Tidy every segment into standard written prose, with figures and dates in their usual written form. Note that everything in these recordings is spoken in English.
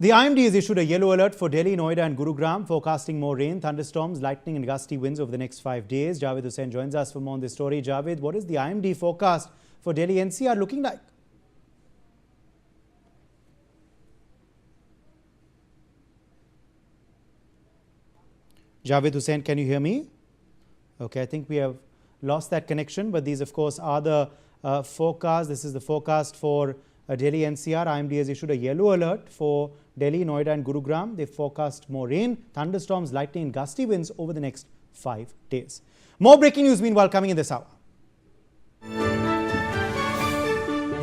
The IMD has issued a yellow alert for Delhi, Noida and Gurugram, forecasting more rain, thunderstorms, lightning and gusty winds over the next 5 days. Javed Hussain joins us for more on this story. Javed, what is the IMD forecast for Delhi NCR looking like? Javed Hussain, can you hear me? Okay, I think we have lost that connection, but these of course are the forecasts. This is the forecast for Delhi NCR. IMD has issued a yellow alert for Delhi, Noida and Gurugram. They forecast more rain, thunderstorms, lightning and gusty winds over the next 5 days. More breaking news meanwhile coming in this hour.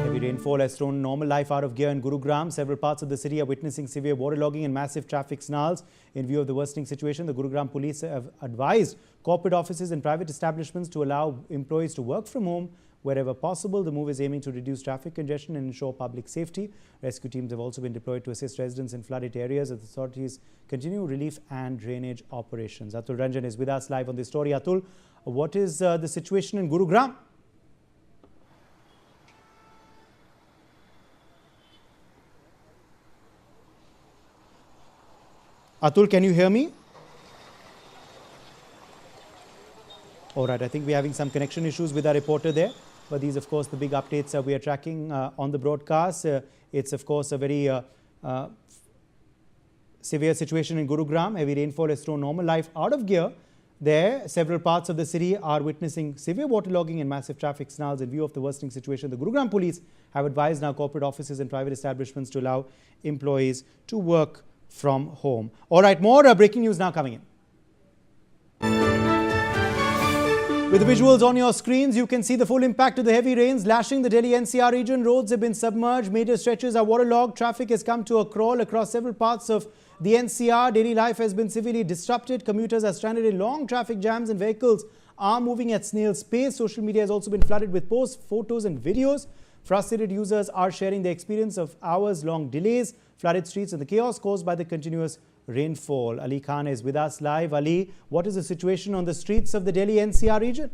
Heavy rainfall has thrown normal life out of gear in Gurugram. Several parts of the city are witnessing severe waterlogging and massive traffic snarls. In view of the worsening situation, the Gurugram police have advised corporate offices and private establishments to allow employees to work from home wherever possible. The move is aiming to reduce traffic congestion and ensure public safety. Rescue teams have also been deployed to assist residents in flooded areas as authorities continue relief and drainage operations. Atul Ranjan is with us live on this story. Atul, what is the situation in Gurugram? Atul, can you hear me? All right, I think we're having some connection issues with our reporter there. But these, of course, the big updates we are tracking on the broadcast. It's, of course, a very severe situation in Gurugram. Heavy rainfall has thrown normal life out of gear there. Several parts of the city are witnessing severe waterlogging and massive traffic snarls. In view of the worsening situation, the Gurugram police have advised now corporate offices and private establishments to allow employees to work from home. All right, more breaking news now coming in. With the visuals on your screens, you can see the full impact of the heavy rains lashing the Delhi NCR region. Roads have been submerged, major stretches are waterlogged, traffic has come to a crawl across several parts of the NCR. Daily life has been severely disrupted. Commuters are stranded in long traffic jams and vehicles are moving at snail's pace. Social media has also been flooded with posts, photos and videos. Frustrated users are sharing their experience of hours-long delays, flooded streets and the chaos caused by the continuous rainfall. Ali Khan is with us live. Ali, what is the situation on the streets of the Delhi NCR region?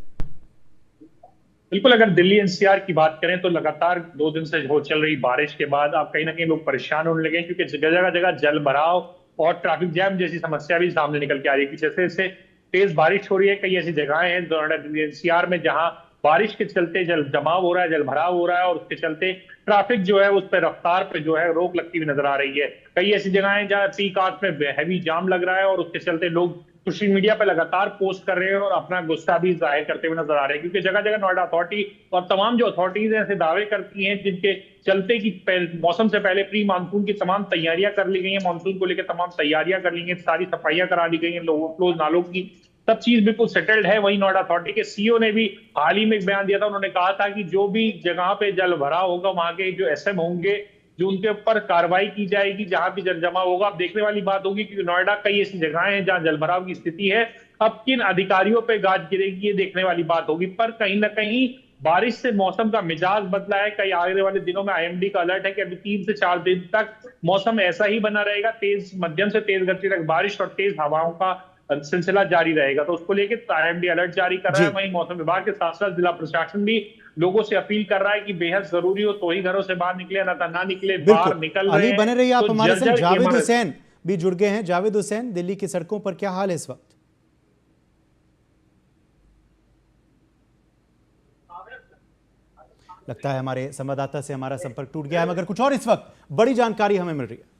बिल्कुल, अगर Delhi NCR की बात करें तो लगातार 2 दिन से हो चल रही बारिश के बाद अब कहीं ना कहीं लोग परेशान होने लगे हैं, क्योंकि जगह जगह जल भराव और ट्रैफिक जैम जैसी समस्या भी सामने निकल के आ रही है। जैसे जैसे तेज बारिश हो रही है, कई ऐसी जगहें हैं दिल्ली एनसीआर में जहां बारिश के चलते जल जमाव हो रहा है, जल भराव हो रहा है और उसके चलते ट्रैफिक जो है उस पर रफ्तार पे जो है रोक लगती हुई नजर आ रही है। कई ऐसी जगहें हैं जहां पीक आवर्स में हैवी जाम लग रहा है और उसके चलते लोग सोशल मीडिया पे लगातार पोस्ट कर रहे हैं और अपना गुस्सा भी जाहिर करते हुए नजर आ रहे हैं, क्योंकि जगह जगह नोएडा अथॉरिटी और तमाम जो अथॉरिटीज ऐसे दावे करती हैं जिनके चलते कि मौसम से पहले प्री मानसून की तमाम तैयारियां कर ली गई हैं, मानसून को लेकर तमाम तैयारियां कर ली गई, सारी सफाइयां करा दी गई हैं, ओवरफ्लो नालों की सब चीज बिल्कुल सेटल्ड है। वहीं नोएडा अथॉरिटी के सीईओ ने भी हाल ही में एक बयान दिया था। उन्होंने कहा था कि जो भी जगह पे जल भरा होगा वहां के जो एसएम होंगे जो उनके ऊपर कार्रवाई की जाएगी जहां भी जल जमा होगा। अब देखने वाली बात होगी कि नोएडा कई ऐसी जगहें हैं जहां जलभराव की स्थिति है, अब किन अधिकारियों पे गाज गिरेगी ये देखने वाली बात होगी। पर कहीं ना कहीं बारिश से मौसम का मिजाज बदला है। कई आने वाले दिनों में आईएमडी का अलर्ट है कि अभी 3 से 4 दिन तक मौसम ऐसा ही बना रहेगा, तेज मध्यम से तेज गति तक बारिश और तेज हवाओं का सिलसिला जारी रहेगा। तो उसको लेकर आईएमडी अलर्ट जारी कर रहा है। वहीं मौसम विभाग के साथ साथ जिला प्रशासन भी लोगों से अपील कर रहा है कि बेहद जरूरी हो तो ही घरों से बाहर निकले, ना निकले, बाहर निकल रहे हैं। बने रहिए आप हमारे साथ। जावेद हुसैन भी जुड़ गए हैं। जावेद हुसैन, दिल्ली की सड़कों पर क्या हाल है इस वक्त? लगता है हमारे संवाददाता से हमारा संपर्क टूट गया है, मगर कुछ और इस वक्त बड़ी जानकारी हमें मिल रही है।